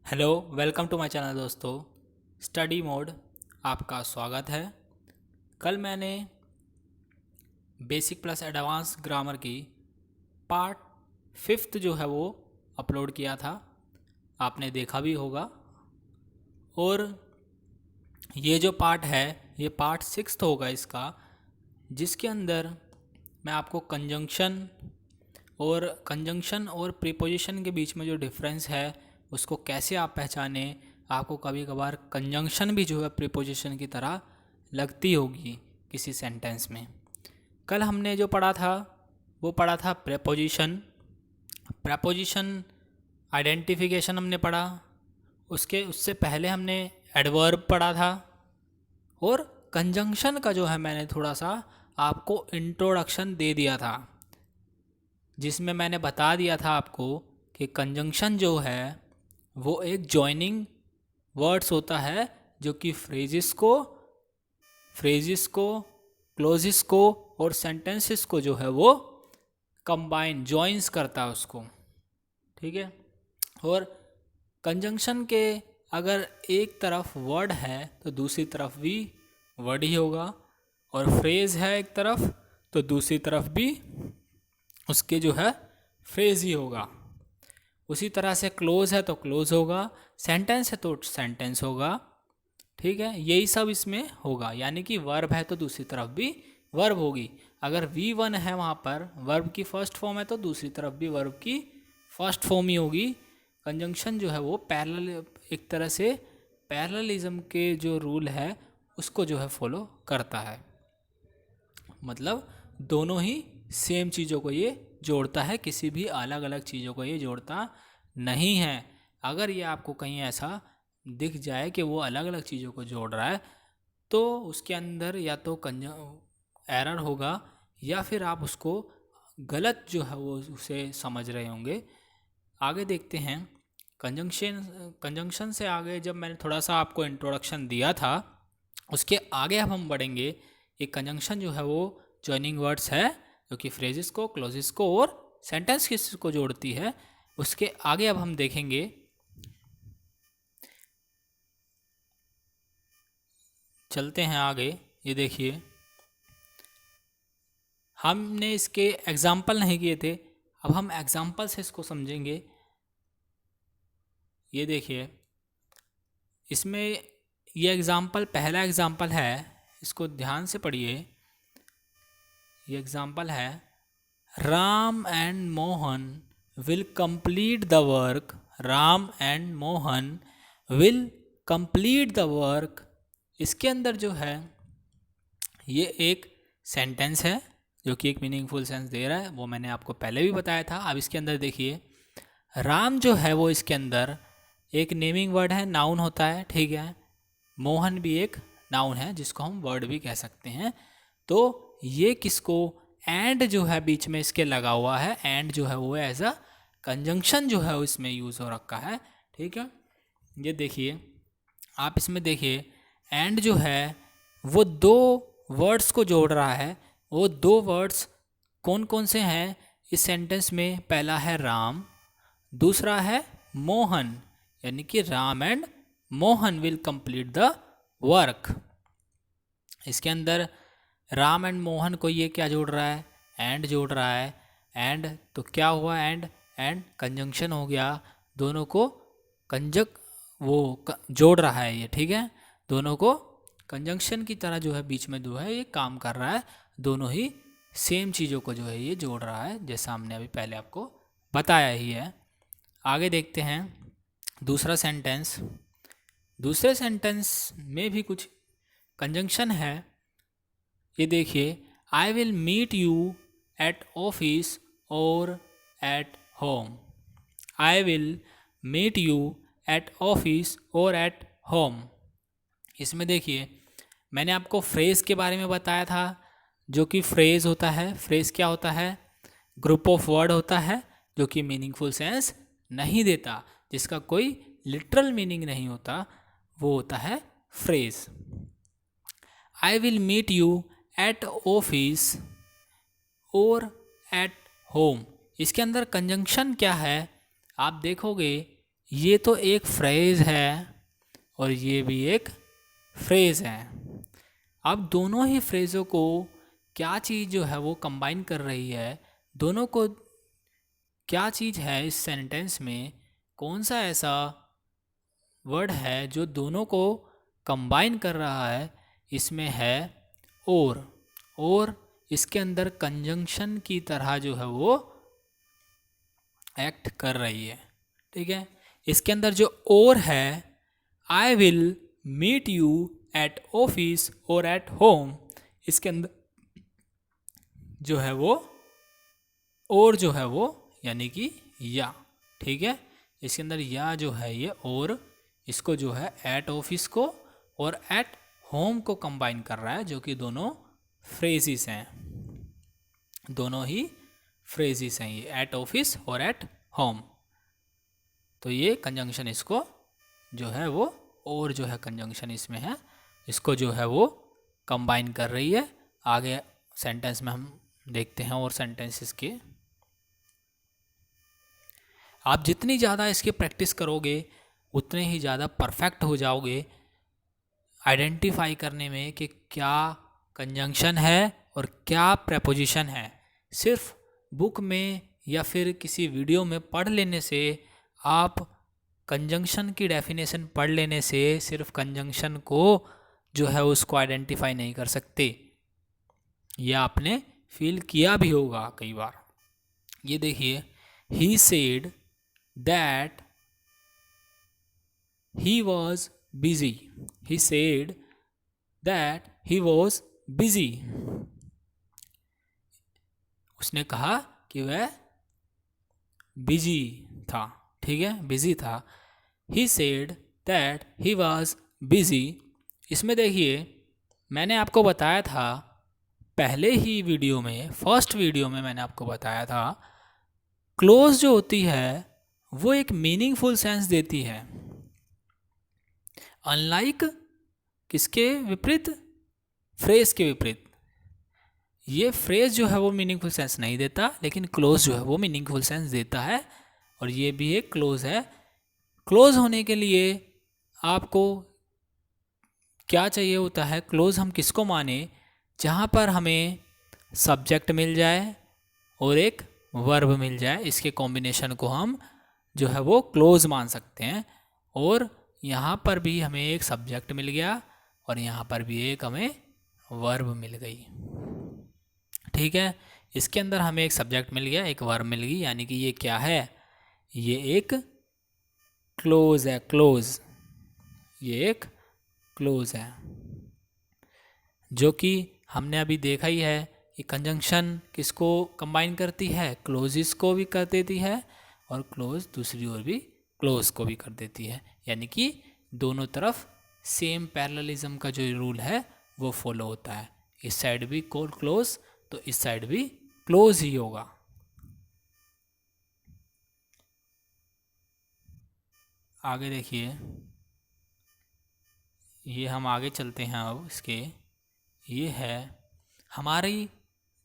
Hello, welcome to my channel दोस्तों। Study mode आपका स्वागत है। कल मैंने बेसिक प्लस एडवांस ग्रामर की पार्ट फिफ्थ जो है वो अपलोड किया था। आपने देखा भी होगा। और ये जो पार्ट है ये पार्ट सिक्स्थ होगा इसका, जिसके अंदर मैं आपको कंजंक्शन और प्रीपोजिशन के बीच में जो डिफरेंस है उसको कैसे आप पहचाने। आपको कभी कभार कंजंक्शन भी जो है प्रीपोजिशन की तरह लगती होगी किसी सेंटेंस में। कल हमने जो पढ़ा था वो पढ़ा था प्रेपोजिशन। प्रेपोजिशन आइडेंटिफिकेशन हमने पढ़ा। उससे पहले हमने एडवर्ब पढ़ा था। और कंजंक्शन का जो है मैंने थोड़ा सा आपको इंट्रोडक्शन दे दिया था, जिसमें मैंने बता दिया था आपको कि कंजंक्शन जो है वो एक जॉइनिंग वर्ड्स होता है जो कि फ्रेजेस को क्लोजेस को और सेंटेंसेस को जो है वो कंबाइन जॉइंस करता है उसको। ठीक है। और कंजंक्शन के अगर एक तरफ वर्ड है तो दूसरी तरफ भी वर्ड ही होगा, और फ्रेज है एक तरफ तो दूसरी तरफ भी उसके जो है फ्रेज ही होगा। उसी तरह से क्लोज है तो क्लोज होगा, सेंटेंस है तो सेंटेंस होगा। ठीक है, यही सब इसमें होगा। यानी कि वर्ब है तो दूसरी तरफ भी वर्ब होगी। अगर V1 है वहाँ पर वर्ब की फर्स्ट फॉर्म है तो दूसरी तरफ भी वर्ब की फर्स्ट फॉर्म ही होगी। कंजंक्शन जो है वो पैरेलल, एक तरह से पैरेललिज्म के जो रूल है उसको जो है फॉलो करता है। मतलब दोनों ही सेम चीज़ों को ये जोड़ता है, किसी भी अलग अलग चीज़ों को ये जोड़ता नहीं है। अगर ये आपको कहीं ऐसा दिख जाए कि वो अलग अलग चीज़ों को जोड़ रहा है तो उसके अंदर या तो एरर होगा, या फिर आप उसको गलत जो है वो उसे समझ रहे होंगे। आगे देखते हैं। कंजंक्शन से आगे जब मैंने थोड़ा सा आपको इंट्रोडक्शन दिया था, उसके आगे अब हम बढ़ेंगे। एक कंजंक्शन जो है वो जॉइनिंग वर्ड्स है जो कि फ्रेजेस को क्लोजेस को और सेंटेंस को जोड़ती है। उसके आगे अब हम देखेंगे। चलते हैं आगे। ये देखिए, हमने इसके एग्जाम्पल नहीं किए थे, अब हम एग्जाम्पल से इसको समझेंगे। ये देखिए, इसमें ये एग्जाम्पल, पहला एग्जाम्पल है, इसको ध्यान से पढ़िए। ये एग्जाम्पल है, Ram and Mohan will complete the work. Ram and Mohan will complete the work. इसके अंदर जो है ये एक सेंटेंस है जो कि एक मीनिंगफुल सेंस दे रहा है, वो मैंने आपको पहले भी बताया था। अब इसके अंदर देखिए, राम जो है वो इसके अंदर एक नेमिंग वर्ड है, नाउन होता है। ठीक है, मोहन भी एक नाउन है जिसको हम वर्ड भी कह सकते हैं। तो ये किसको, एंड जो है बीच में इसके लगा हुआ है, एंड जो है वो एज अ कंजंक्शन जो है वो इसमें यूज़ हो रखा है। ठीक है, ये देखिए, आप इसमें देखिए, एंड जो है वो दो वर्ड्स को जोड़ रहा है। वो दो वर्ड्स कौन कौन से हैं इस सेंटेंस में? पहला है राम, दूसरा है मोहन। यानी कि Ram and Mohan will complete the work. इसके अंदर राम एंड मोहन को ये क्या जोड़ रहा है? एंड जोड़ रहा है। एंड तो क्या हुआ? एंड एंड कंजंक्शन हो गया। दोनों को जोड़ रहा है ये। ठीक है, दोनों को कंजंक्शन की तरह जो है बीच में जो है ये काम कर रहा है। दोनों ही सेम चीज़ों को जो है ये जोड़ रहा है, जैसा हमने अभी पहले आपको बताया ही है। आगे देखते हैं दूसरा सेंटेंस। दूसरे सेंटेंस में भी कुछ कंजंक्शन है। ये देखिए, I will meet you at office और at home. I will meet you at office और एट होम। इसमें देखिए, मैंने आपको फ्रेज के बारे में बताया था। जो कि फ्रेज होता है, फ्रेज क्या होता है? ग्रुप ऑफ वर्ड होता है जो कि मीनिंगफुल सेंस नहीं देता, जिसका कोई लिटरल मीनिंग नहीं होता, वो होता है phrase. I will meet you at office और एट होम। इसके अंदर कंजंक्शन क्या है आप देखोगे, ये तो एक फ्रेज है और ये भी एक फ्रेज है। अब दोनों ही फ्रेज़ों को क्या चीज़ जो है वो कंबाइन कर रही है, दोनों को क्या चीज़ है इस सेंटेंस में, कौन सा ऐसा वर्ड है जो दोनों को कंबाइन कर रहा है, इसमें है और इसके अंदर कंजंक्शन की तरह जो है वो एक्ट कर रही है। ठीक है, इसके अंदर जो और है, I will meet you at office और एट होम, इसके अंदर जो है वो और जो है वो यानी कि या। ठीक है, इसके अंदर या जो है ये और इसको जो है एट ऑफिस को और एट होम को कंबाइन कर रहा है, जो कि दोनों फ्रेजेस हैं, दोनों ही फ्रेजेस हैं ये, एट ऑफिस और एट होम। तो ये कंजंक्शन इसको जो है वो और जो है कंजंक्शन इसमें है, इसको जो है वो कंबाइन कर रही है। आगे सेंटेंस में हम देखते हैं और सेंटेंसेस के। आप जितनी ज़्यादा इसकी प्रैक्टिस करोगे उतने ही ज़्यादा परफेक्ट हो जाओगे आइडेंटिफाई करने में कि क्या कंजंक्शन है और क्या प्रेपोजिशन है। सिर्फ बुक में या फिर किसी वीडियो में पढ़ लेने से, आप कंजंक्शन की डेफिनेशन पढ़ लेने से सिर्फ कंजंक्शन को जो है उसको आइडेंटिफाई नहीं कर सकते। यह आपने फील किया भी होगा कई बार। ये देखिए, he said that he was busy, he said that he was busy, उसने कहा कि वह बिजी था। ठीक है, बिजी था। He said that he was busy, इसमें देखिए मैंने आपको बताया था पहले ही वीडियो में, फर्स्ट वीडियो में मैंने आपको बताया था क्लोज जो होती है वो एक मीनिंगफुल सेंस देती है, अनलाइक किसके विपरीत, फ्रेज के विपरीत। ये फ्रेज जो है वो मीनिंगफुल सेंस नहीं देता, लेकिन क्लोज जो है वो मीनिंगफुल सेंस देता है, और ये भी एक क्लोज है। क्लोज होने के लिए आपको क्या चाहिए होता है, क्लोज हम किसको माने, जहाँ पर हमें सब्जेक्ट मिल जाए और एक वर्ब मिल जाए, इसके कॉम्बिनेशन को हम जो है वो क्लोज मान सकते हैं। और यहाँ पर भी हमें एक सब्जेक्ट मिल गया और यहाँ पर भी एक हमें वर्ब मिल गई। ठीक है, इसके अंदर हमें एक सब्जेक्ट मिल गया, एक वर्ब मिल गई, यानी कि ये क्या है, ये एक क्लोज है, क्लोज, ये एक क्लोज है, जो कि हमने अभी देखा ही है कि कंजंक्शन किसको कंबाइन करती है, क्लोजिस को भी कर देती है और क्लोज दूसरी ओर भी क्लोज को भी कर देती है, यानी कि दोनों तरफ सेम पैरेललिज्म का जो रूल है वो फॉलो होता है। इस साइड भी क्लोज तो इस साइड भी क्लोज ही होगा। आगे देखिए, ये हम आगे चलते हैं अब इसके। ये है हमारी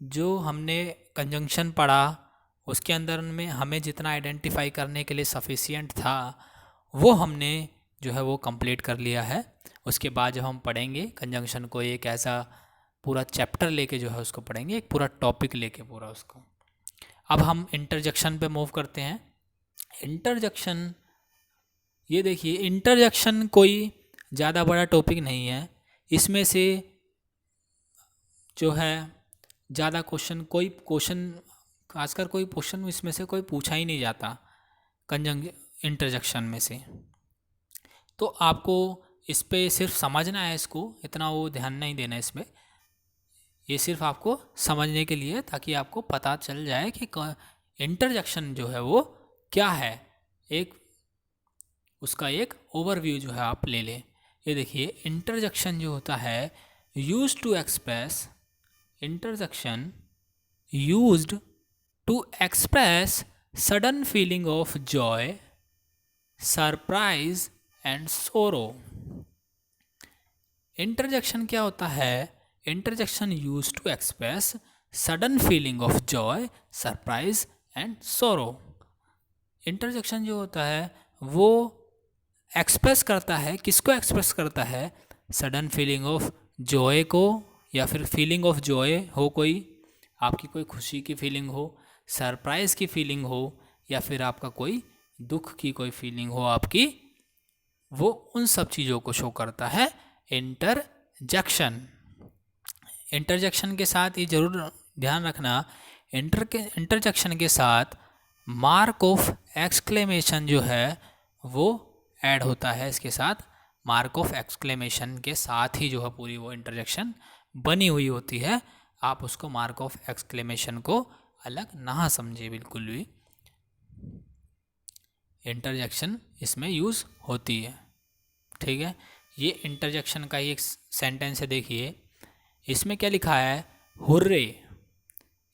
जो हमने कंजंक्शन पढ़ा, उसके अंदर में हमें जितना आइडेंटिफाई करने के लिए सफिशिएंट था वो हमने जो है वो कंप्लीट कर लिया है। उसके बाद जब हम पढ़ेंगे कंजंक्शन को एक ऐसा पूरा चैप्टर लेके जो है उसको पढ़ेंगे, एक पूरा टॉपिक लेके पूरा उसको। अब हम इंटरजेक्शन पे मूव करते हैं। इंटरजेक्शन, ये देखिए इंटरजेक्शन कोई ज़्यादा बड़ा टॉपिक नहीं है, इसमें से जो है ज़्यादा क्वेश्चन खासकर कोई क्वेश्चन इसमें से कोई पूछा ही नहीं जाता इंटरजेक्शन में से। तो आपको इस पे सिर्फ समझना है, इसको इतना वो ध्यान नहीं देना इसमें, ये सिर्फ आपको समझने के लिए, ताकि आपको पता चल जाए कि इंटरजेक्शन जो है वो क्या है, एक उसका एक ओवरव्यू जो है आप ले लें। ये देखिए, इंटरजेक्शन जो होता है used to express, interjection used to express sudden feeling of joy, surprise and sorrow. Interjection क्या होता है, interjection used to express sudden feeling of joy, surprise and sorrow. Interjection जो होता है वो एक्सप्रेस करता है, किसको एक्सप्रेस करता है? सडन फीलिंग ऑफ जॉय को, या फिर फीलिंग ऑफ जॉय हो, कोई आपकी कोई खुशी की फीलिंग हो, सरप्राइज की फीलिंग हो, या फिर आपका कोई दुख की कोई फीलिंग हो आपकी, वो उन सब चीज़ों को शो करता है इंटरजेक्शन। इंटरजेक्शन के साथ ये जरूर ध्यान रखना, इंटरजेक्शन के साथ मार्क ऑफ एक्सक्लेमेशन जो है वो ऐड होता है। इसके साथ मार्क ऑफ एक्सक्लेमेशन के साथ ही जो है पूरी वो इंटरजेक्शन बनी हुई होती है। आप उसको मार्क ऑफ एक्सक्लेमेशन को अलग ना समझे बिल्कुल भी। इंटरजेक्शन इसमें यूज़ होती है, ठीक है। ये इंटरजेक्शन का ही एक सेंटेंस है, देखिए इसमें क्या लिखा है, हुर्रे।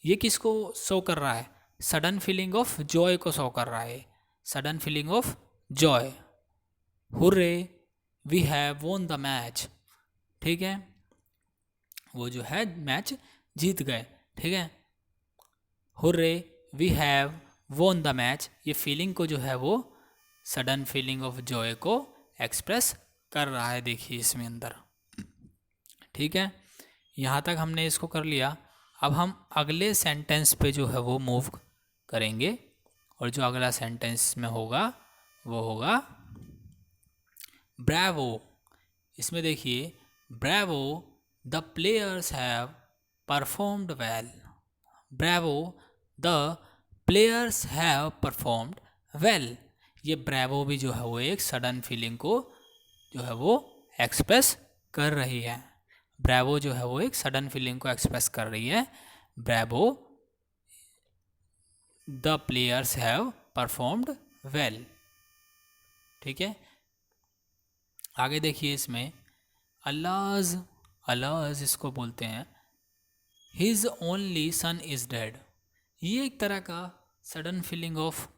ये किसको शो कर रहा है? सडन फीलिंग ऑफ जॉय को शो कर रहा है, sudden feeling of joy. Hurray we have won the match, ठीक है, वो जो है मैच जीत गए, ठीक है। Hurray we have won the match, ये फीलिंग को जो है वो सडन फीलिंग ऑफ जॉय को एक्सप्रेस कर रहा है, देखिए इसमें अंदर, ठीक है। यहाँ तक हमने इसको कर लिया। अब हम अगले सेंटेंस पे जो है वो मूव करेंगे, और जो अगला सेंटेंस में होगा वो होगा ब्रावो। इसमें देखिए Bravo the players have performed well, Bravo the players have performed well. ये ब्रावो भी जो है वो एक सडन फीलिंग को जो है वो एक्सप्रेस कर रही है। ब्रावो जो है वो एक सडन फीलिंग को एक्सप्रेस कर रही है। Bravo the players have performed well, ठीक है। आगे देखिए इसमें अल्लाज, अल्लाज इसको बोलते हैं his only son is dead. ये एक तरह का सडन फीलिंग ऑफ,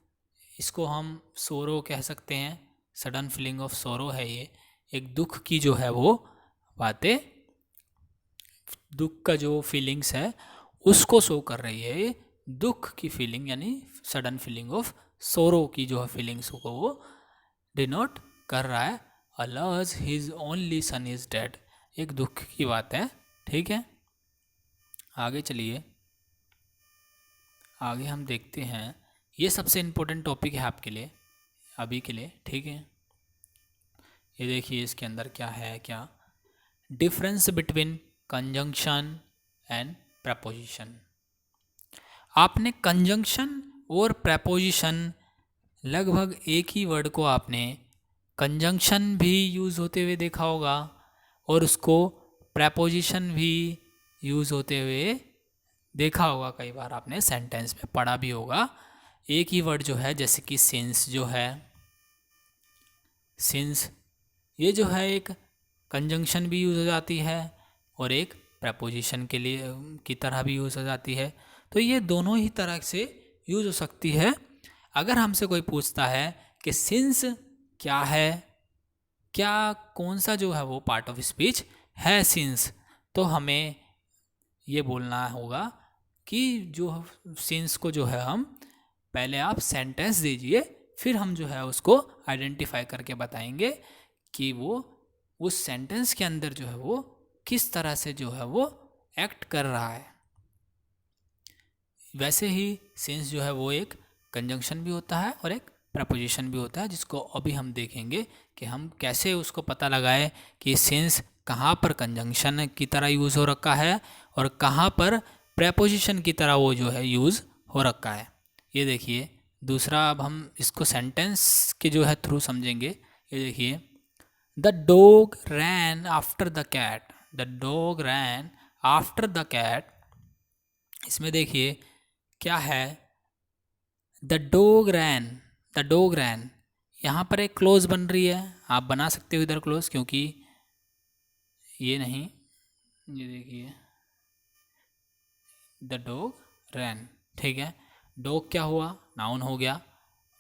इसको हम सोरो कह सकते हैं, सडन फीलिंग ऑफ सोरो है ये, एक दुख की जो है वो बातें, दुख का जो फीलिंग्स है उसको शो कर रही है। ये दुख की फीलिंग यानी सडन फीलिंग ऑफ सोरो की जो है फीलिंग्स को वो डिनोट कर रहा है। Alas his only son is dead, एक दुख की बात है, ठीक है। आगे चलिए, आगे हम देखते हैं, ये सबसे इम्पोर्टेंट टॉपिक है आपके लिए अभी के लिए, ठीक है। ये देखिए इसके अंदर क्या है, क्या difference between conjunction and preposition. आपने कंजंक्शन और प्रपोजिशन लगभग एक ही वर्ड को आपने कंजंक्शन भी यूज़ होते हुए देखा होगा और उसको प्रपोजिशन भी यूज़ होते हुए देखा होगा, कई बार आपने सेंटेंस में पढ़ा भी होगा। एक ही वर्ड जो है, जैसे कि सिंस जो है, सिंस ये जो है एक कंजंक्शन भी यूज़ हो जाती है और एक प्रपोजिशन के लिए की तरह भी यूज़ हो जाती है। तो ये दोनों ही तरह से यूज़ हो सकती है। अगर हमसे कोई पूछता है कि सिंस क्या है, क्या कौन सा जो है वो पार्ट ऑफ स्पीच है सिंस, तो हमें ये बोलना होगा कि जो सिंस को जो है हम पहले आप सेंटेंस दीजिए, फिर हम जो है उसको आइडेंटिफाई करके बताएंगे कि वो उस सेंटेंस के अंदर जो है वो किस तरह से जो है वो एक्ट कर रहा है। वैसे ही सिंस जो है वो एक कंजंक्शन भी होता है और एक प्रपोजिशन भी होता है, जिसको अभी हम देखेंगे कि हम कैसे उसको पता लगाए कि सिंस कहाँ पर कंजंक्शन की तरह यूज़ हो रखा है और कहाँ पर प्रपोजिशन की तरह वो जो है यूज़ हो रखा है। ये देखिए दूसरा, अब हम इसको सेंटेंस के जो है थ्रू समझेंगे। ये देखिए the dog ran after the cat, the dog ran after the cat. इसमें देखिए क्या है, the dog ran, the dog ran, यहाँ पर एक क्लोज बन रही है, आप बना सकते हो इधर क्लोज, क्योंकि ये नहीं, ये देखिए द डॉग रैन, ठीक है। डॉग क्या हुआ, नाउन हो गया,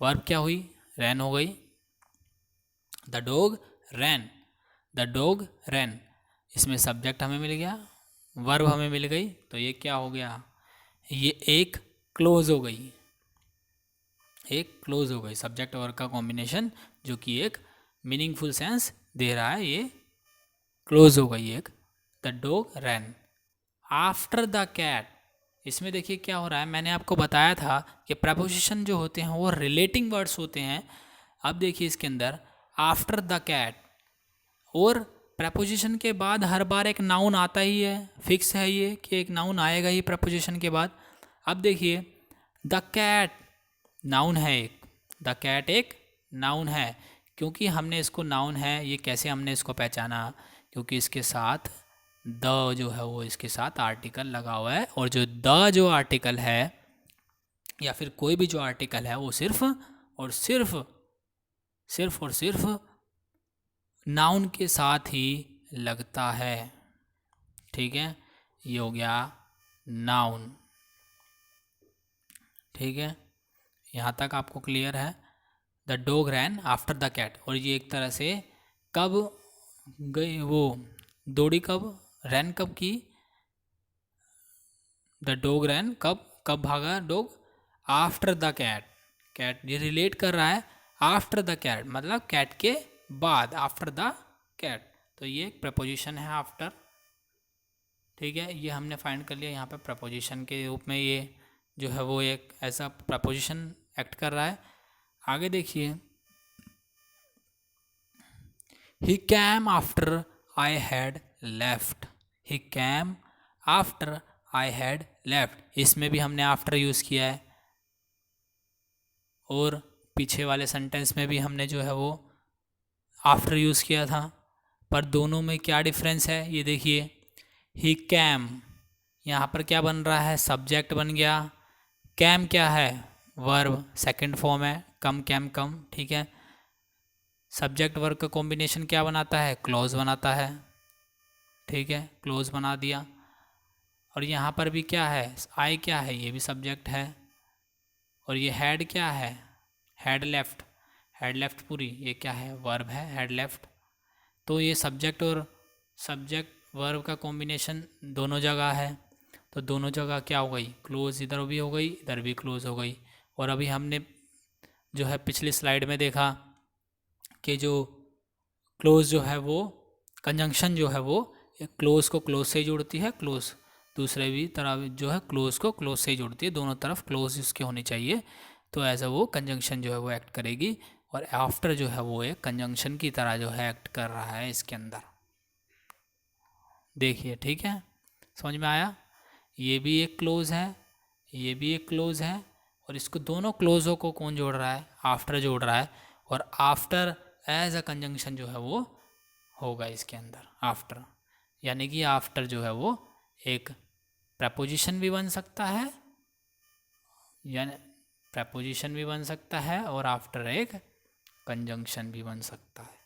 वर्ब क्या हुई, रैन हो गई। The dog ran, the dog ran, इसमें सब्जेक्ट हमें मिल गया, वर्ब हमें मिल गई, तो ये क्या हो गया, ये एक क्लोज हो गई, एक क्लोज हो गई, सब्जेक्ट वर्ब का कॉम्बिनेशन जो कि एक मीनिंगफुल सेंस दे रहा है, ये क्लोज हो गई एक। The dog ran after the cat. इसमें देखिए क्या हो रहा है, मैंने आपको बताया था कि प्रपोजिशन जो होते हैं वो रिलेटिंग वर्ड्स होते हैं। अब देखिए इसके अंदर आफ्टर द कैट, और प्रपोजिशन के बाद हर बार एक नाउन आता ही है, फिक्स है ये कि एक नाउन आएगा ही प्रपोजिशन के बाद। अब देखिए द कैट नाउन है एक, द कैट एक नाउन है। क्योंकि हमने इसको नाउन है, ये कैसे हमने इसको पहचाना, क्योंकि इसके साथ द जो है वो इसके साथ आर्टिकल लगा हुआ है, और जो द जो आर्टिकल है या फिर कोई भी जो आर्टिकल है वो सिर्फ और सिर्फ सिर्फ और सिर्फ नाउन के साथ ही लगता है। ठीक है, ये हो गया नाउन। ठीक है, यहाँ तक आपको क्लियर है। The dog ran after the cat, और ये एक तरह से कब गई वो दौड़ी, कब रैन कब की, द डॉग रैन कब कब भागा dog, after the cat. Cat ये रिलेट कर रहा है आफ्टर द कैट, मतलब कैट के बाद, आफ्टर द कैट। तो ये एक प्रपोजिशन है आफ्टर। ठीक है, ये हमने फाइंड कर लिया। यहाँ पे प्रपोजिशन के रूप में ये जो है वो एक ऐसा प्रपोजिशन एक्ट कर रहा है। आगे देखिए, ही cam after I had left, he cam after I had left, इसमें भी हमने आफ्टर यूज़ किया है, और पीछे वाले सेंटेंस में भी हमने जो है वो आफ्टर यूज़ किया था। पर दोनों में क्या डिफरेंस है ये देखिए, ही कैम यहाँ पर क्या बन रहा है, सब्जेक्ट बन गया। कैम क्या है, वर्ब, सेकंड फॉर्म है, कम कैम कम। ठीक है, सब्जेक्ट वर्ब का कॉम्बिनेशन क्या बनाता है, क्लोज बनाता है। ठीक है, क्लोज बना दिया। और यहाँ पर भी क्या है, आई क्या है, ये भी सब्जेक्ट है। और ये हैड क्या है, हैड लेफ्ट, हैड लेफ्ट पूरी, ये क्या है, वर्ब है, हैड लेफ्ट। तो ये सब्जेक्ट और सब्जेक्ट वर्ब का कॉम्बिनेशन दोनों जगह है, तो दोनों जगह क्या हो गई, क्लोज, इधर भी हो गई इधर भी क्लोज हो गई। और अभी हमने जो है पिछली स्लाइड में देखा कि जो क्लोज जो है वो कंजंक्शन जो है वो क्लोज को क्लोज से ही जोड़ती है, क्लोज दूसरे भी तरह जो है क्लोज को क्लोज से ही जोड़ती है, दोनों तरफ क्लोज उसके होनी चाहिए। तो ऐसा वो कंजंक्शन जो है वो एक्ट करेगी, और आफ्टर जो है वो एक कंजंक्शन की तरह जो है एक्ट कर रहा है इसके अंदर। देखिए, ठीक है, समझ में आया। ये भी एक क्लोज है, ये भी एक क्लोज है, और इसको दोनों क्लोजों को कौन जोड़ रहा है, आफ्टर जोड़ रहा है। और आफ्टर एज अ कंजंक्शन जो है वो होगा इसके अंदर आफ्टर, यानी कि आफ्टर जो है वो एक प्रपोजिशन भी बन सकता है, यानी प्रपोजिशन भी बन सकता है, और आफ्टर एक कंजंक्शन भी बन सकता है।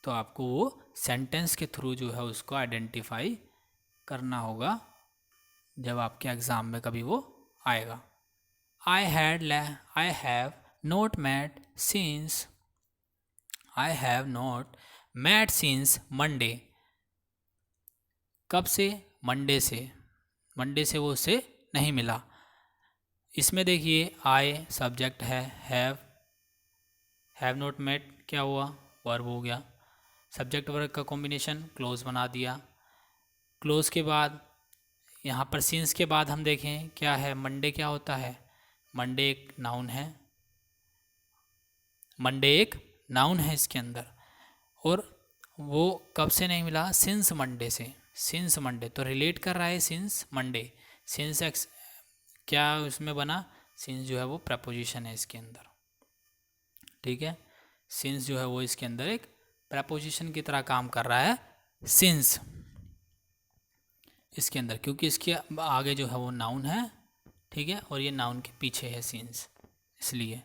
तो आपको वो सेंटेंस के थ्रू जो है उसको आइडेंटिफाई करना होगा जब आपके एग्ज़ाम में कभी वो आएगा। I have not met since, I have not met since Monday, कब से, मंडे से, मंडे से वो उससे नहीं मिला। इसमें देखिए आई सब्जेक्ट है, हैव नॉट मेट क्या हुआ, वर्ब हो गया, सब्जेक्ट वर्ब का कॉम्बिनेशन क्लोज बना दिया। क्लोज के बाद यहाँ पर सिंस के बाद हम देखें क्या है, मंडे क्या होता है, मंडे एक नाउन है, मंडे एक नाउन है इसके अंदर, और वो कब से नहीं मिला, सिंस मंडे से, सिंस मंडे, तो रिलेट कर रहा है सिंस मंडे। सिंस एक्स क्या उसमें बना, सिंस जो है वो प्रपोजिशन है इसके अंदर। ठीक है, सिंस जो है वो इसके अंदर एक प्रपोजिशन की तरह काम कर रहा है, सिंस इसके अंदर, क्योंकि इसके आगे जो है वो नाउन है। ठीक है, और ये नाउन के पीछे है सिंस, इसलिए।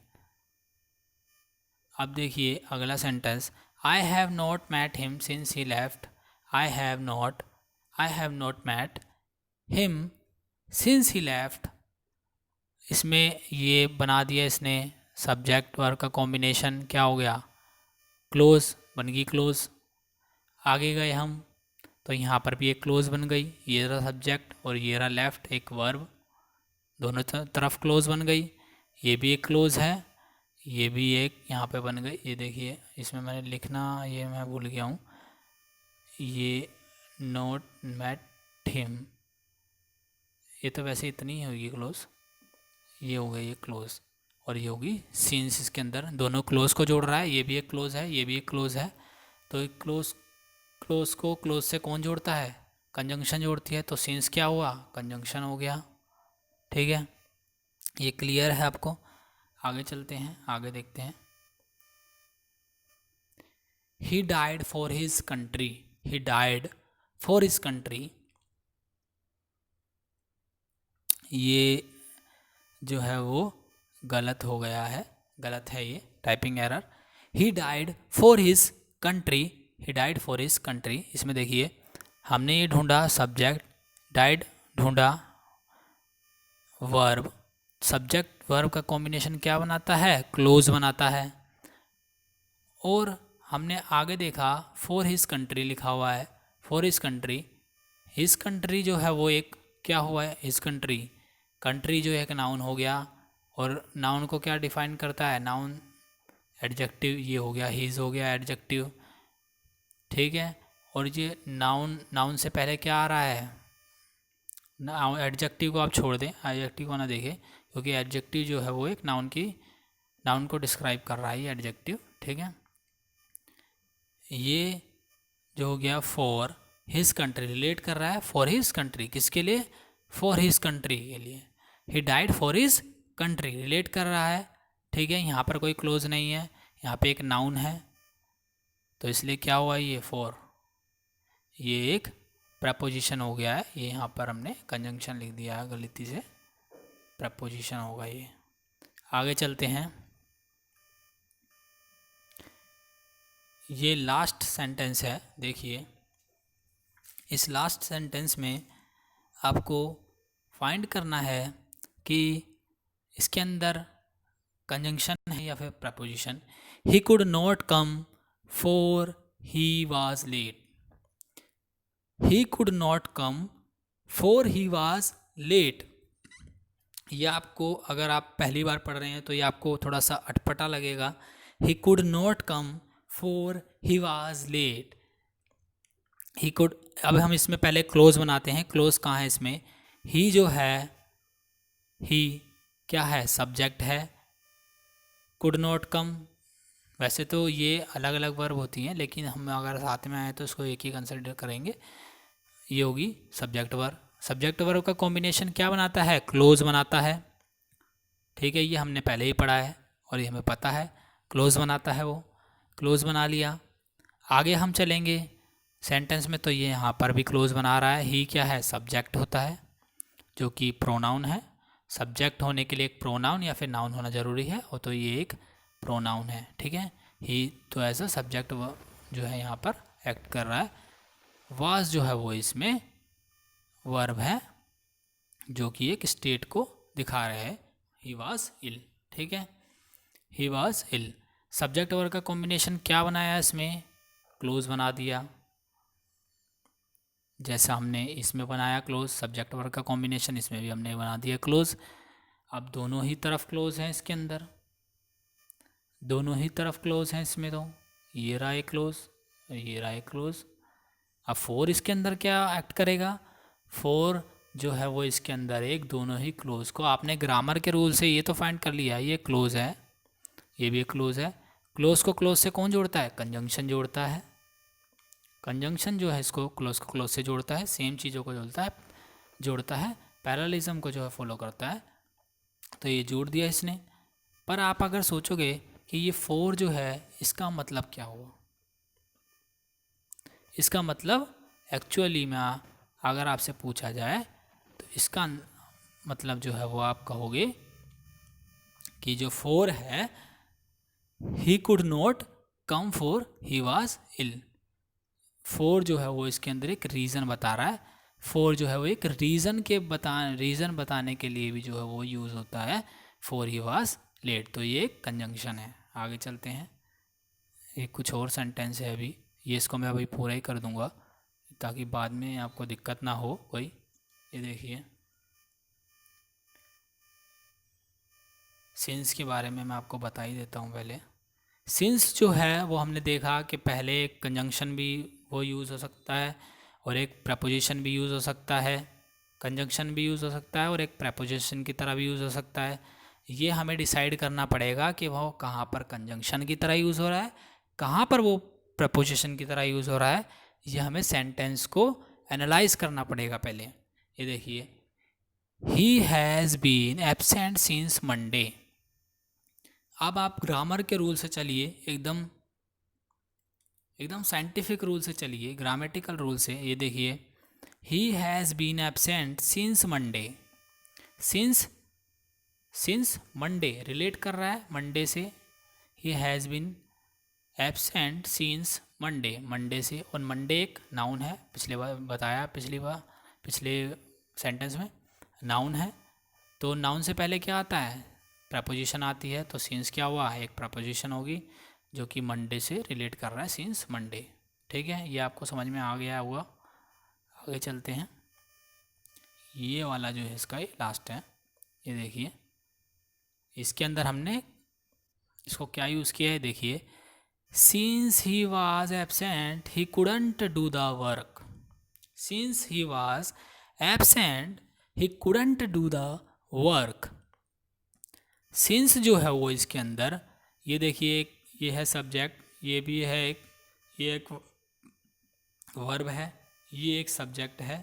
अब देखिए अगला sentence, I have not met him since he left, I have not met him since he left. इसमें ये बना दिया इसने, सब्जेक्ट वर्ब का कॉम्बिनेशन क्या हो गया, क्लोज बन गई, क्लोज। आगे गए हम तो यहाँ पर भी एक क्लोज बन गई, ये रहा सब्जेक्ट और ये रहा लेफ्ट एक वर्ब, दोनों तरफ क्लोज बन गई। ये भी एक क्लोज है, ये भी एक यहाँ पे बन गई। ये देखिए इसमें मैंने लिखना ये मैं भूल गया हूँ, ये नोट मैट हिम, ये तो वैसे इतनी ही होगी क्लोज, ये हो गई ये क्लोज, और ये होगी सीन्स। इसके अंदर दोनों क्लोज को जोड़ रहा है, ये भी एक क्लोज है, ये भी एक क्लोज है। तो एक क्लोज क्लोज को क्लोज से कौन जोड़ता है? कंजंक्शन जोड़ती है। तो सीन्स क्या हुआ? कंजंक्शन हो गया। ठीक है, ये क्लियर है आपको? आगे चलते हैं, आगे देखते हैं। He died for his country, he died for his country, ये जो है वो गलत हो गया है, गलत है ये, typing error. He died for his country, he died for his country, इसमें देखिए हमने ये ढूंढा सब्जेक्ट, डाइड ढूंढा वर्ब, सब्जेक्ट वर्ब का कॉम्बिनेशन क्या बनाता है? क्लोज बनाता है। और हमने आगे देखा फॉर हिज कंट्री लिखा हुआ है, for his country, his country जो है वो एक क्या हुआ है? हिज कंट्री, कंट्री जो है एक नाउन हो गया, और नाउन को क्या डिफाइन करता है? नाउन एडजेक्टिव, ये हो गया हीज हो गया एडजेक्टिव। ठीक है, और ये नाउन, नाउन से पहले क्या आ रहा है? एडजेक्टिव को आप छोड़ दें, एडजेक्टिव को ना देखें, क्योंकि एडजेक्टिव जो है वो एक नाउन की, नाउन को डिस्क्राइब कर रहा है ये एडजेक्टिव। ठीक है, ये जो हो गया फॉर हिज कंट्री, रिलेट कर रहा है फॉर हिज कंट्री, किसके लिए? फॉर हिज कंट्री के लिए। He died for his country, relate कर रहा है। ठीक है, यहाँ पर कोई क्लोज नहीं है, यहाँ पे एक नाउन है, तो इसलिए क्या हुआ? ये फॉर, ये एक प्रपोजिशन हो गया है, ये यहाँ पर हमने कंजंक्शन लिख दिया है गलती से, प्रपोजिशन होगा ये। आगे चलते हैं, ये लास्ट सेंटेंस है, देखिए इस लास्ट सेंटेंस में आपको फाइंड करना है कि इसके अंदर कंजंक्शन है या फिर preposition. He could not come for he was late, he could not come for he was late, ये आपको अगर आप पहली बार पढ़ रहे हैं तो ये आपको थोड़ा सा अटपटा लगेगा। He could not come for he was late, he could, अब हम इसमें पहले क्लोज बनाते हैं। क्लोज कहाँ है इसमें? ही जो है, ही क्या है? सब्जेक्ट है। कुड नॉट कम, वैसे तो ये अलग अलग वर्ब होती हैं, लेकिन हम अगर साथ में आए तो इसको एक ही कंसिडर करेंगे। ये होगी सब्जेक्ट वर्ब, सब्जेक्ट वर्ब का कॉम्बिनेशन क्या बनाता है? क्लोज बनाता है। ठीक है, ये हमने पहले ही पढ़ा है और ये हमें पता है, क्लोज बनाता है वो, क्लोज बना लिया। आगे हम चलेंगे सेंटेंस में, तो ये यहाँ पर भी क्लोज बना रहा है। ही क्या है? सब्जेक्ट होता है, जो कि प्रोनाउन है। सब्जेक्ट होने के लिए एक प्रोनाउन या फिर नाउन होना ज़रूरी है, और तो ये एक प्रोनाउन है। ठीक है, ही तो एज अ सब्जेक्ट जो है यहाँ पर एक्ट कर रहा है। वाज जो है वो इसमें वर्ब है, जो कि एक स्टेट को दिखा रहे हैं। ही वाज इल, ठीक है, he was ill. Subject verb का कॉम्बिनेशन क्या बनाया इसमें? क्लोज बना दिया, जैसा हमने इसमें बनाया क्लोज। सब्जेक्ट वर्ब का कॉम्बिनेशन इसमें भी हमने बना दिया क्लोज। अब दोनों ही तरफ क्लोज हैं इसके अंदर, दोनों ही तरफ क्लोज हैं इसमें, तो ये रहा एक क्लोज, ये रहा एक क्लोज। अब फोर इसके अंदर क्या एक्ट करेगा? फोर जो है वो इसके अंदर एक, दोनों ही क्लोज को आपने ग्रामर के रूल से ये तो फाइंड कर लिया, ये क्लोज है, ये भी एक क्लोज है। क्लोज को क्लोज से कौन जोड़ता है? कंजंक्शन जोड़ता है। कंजंक्शन जो है इसको क्लोज को क्लोज से जोड़ता है, सेम चीज़ों को जोड़ता है, पैरेललिज्म को जो है फॉलो करता है। तो ये जोड़ दिया इसने। पर आप अगर सोचोगे कि ये फोर जो है इसका मतलब क्या हुआ, इसका मतलब एक्चुअली में अगर आपसे पूछा जाए तो इसका मतलब जो है वो आप कहोगे कि जो फोर है, he could not come for he was ill. For जो है वो इसके अंदर एक रीज़न बता रहा है। फोर जो है वो एक रीज़न बताने के लिए भी जो है वो यूज़ होता है। फोर ही वाज लेट, तो ये एक कंजंक्शन है। आगे चलते हैं, एक कुछ और सेंटेंस है अभी, ये इसको मैं अभी पूरा ही कर दूंगा ताकि बाद में आपको दिक्कत ना हो कोई। ये देखिए, सिंस के बारे में मैं आपको बता ही देता हूँ पहले। सिंस जो है वो हमने देखा कि पहले एक कंजंक्शन भी वो यूज़ हो सकता है और एक प्रपोजिशन भी यूज़ हो सकता है। कंजंक्शन भी यूज़ हो सकता है और एक प्रपोजिशन की तरह भी यूज़ हो सकता है। ये हमें डिसाइड करना पड़ेगा कि वो कहाँ पर कंजंक्शन की तरह यूज़ हो रहा है, कहाँ पर वो प्रपोजिशन की तरह यूज़ हो रहा है। ये हमें सेंटेंस को एनालाइज करना पड़ेगा पहले। ये देखिए, he has been absent since Monday. अब आप ग्रामर के रूल से चलिए, एकदम साइंटिफिक रूल से चलिए, ग्रामेटिकल रूल से। ये देखिए, he has been absent since Monday. Since Monday relate कर रहा है मंडे से। He has been absent since Monday, Monday से। और मंडे एक नाउन है, पिछले बार बताया, पिछले सेंटेंस में नाउन है। तो नाउन से पहले क्या आता है? प्रपोजिशन आती है। तो सिंस क्या हुआ? एक प्रपोजिशन होगी जो कि मंडे से रिलेट कर रहा है, सिंस मंडे। ठीक है, ये आपको समझ में आ गया हुआ। आगे चलते हैं। ये वाला जो है इसका ये लास्ट है। ये देखिए, इसके अंदर हमने इसको क्या यूज़ किया है, देखिए, since he was absent he couldn't do the work. Since he was absent he couldn't do the work. Since जो है वो इसके अंदर, ये देखिए, ये है सब्जेक्ट, ये भी है ये एक वर्ब है, ये एक सब्जेक्ट है,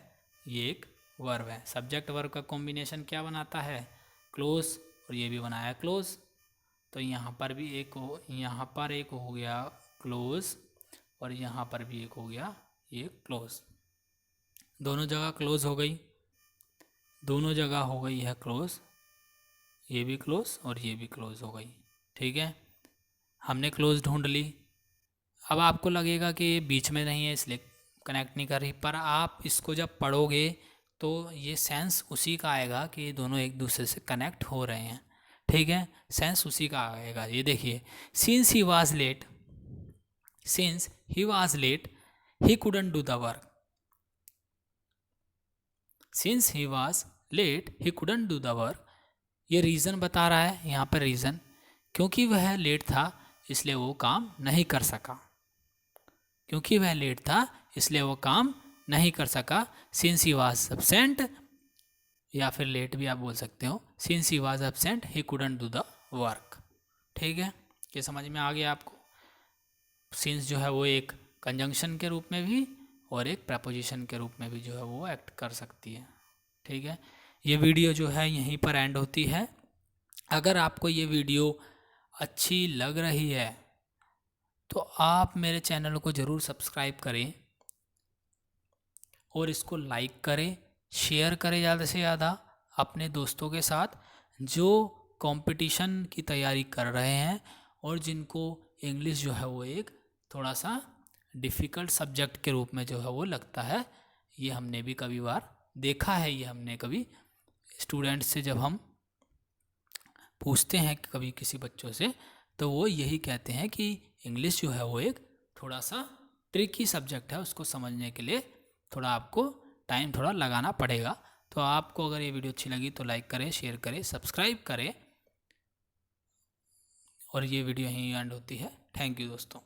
ये एक वर्ब है। सब्जेक्ट वर्ब का कॉम्बिनेशन क्या बनाता है? क्लोज। और ये भी बनाया क्लोज। तो यहाँ पर भी यहाँ पर एक हो गया क्लोज और यहाँ पर भी एक हो गया ये क्लोज। दोनों जगह क्लोज हो गई, दोनों जगह हो गई है क्लोज। ये भी क्लोज और ये भी क्लोज हो गई। ठीक है, हमने क्लोज ढूंढ ली। अब आपको लगेगा कि ये बीच में नहीं है इसलिए कनेक्ट नहीं कर रही, पर आप इसको जब पढ़ोगे तो ये सेंस उसी का आएगा कि ये दोनों एक दूसरे से कनेक्ट हो रहे हैं। ठीक है, सेंस उसी का आएगा। ये देखिए, since he was late he couldn't do the work. Since he was late he couldn't do the work. ये रीज़न बता रहा है यहाँ पर। रीज़न, क्योंकि वह लेट था इसलिए वो काम नहीं कर सका। क्योंकि वह लेट था इसलिए वो काम नहीं कर सका। सिंस ही वॉज एब्सेंट, या फिर लेट भी आप बोल सकते हो। Since he was absent he couldn't do the work. ठीक है, ये समझ में आ गया आपको। सिंस जो है वो एक कंजंक्शन के रूप में भी और एक प्रपोजिशन के रूप में भी जो है वो एक्ट कर सकती है। ठीक है, ये वीडियो जो है यहीं पर एंड होती है। अगर आपको ये वीडियो अच्छी लग रही है तो आप मेरे चैनल को ज़रूर सब्सक्राइब करें और इसको लाइक करें, शेयर करें ज़्यादा से ज़्यादा अपने दोस्तों के साथ जो कंपटीशन की तैयारी कर रहे हैं और जिनको इंग्लिश जो है वो एक थोड़ा सा डिफ़िकल्ट सब्जेक्ट के रूप में जो है वो लगता है। ये हमने भी कभी बार देखा है। ये हमने कभी स्टूडेंट्स से जब हम पूछते हैं कभी किसी बच्चों से, तो वो यही कहते हैं कि इंग्लिश जो है वो एक थोड़ा सा ट्रिकी सब्जेक्ट है, उसको समझने के लिए थोड़ा आपको टाइम थोड़ा लगाना पड़ेगा। तो आपको अगर ये वीडियो अच्छी लगी तो लाइक करें, शेयर करें, सब्सक्राइब करें। और ये वीडियो यहीं एंड होती है। थैंक यू दोस्तों।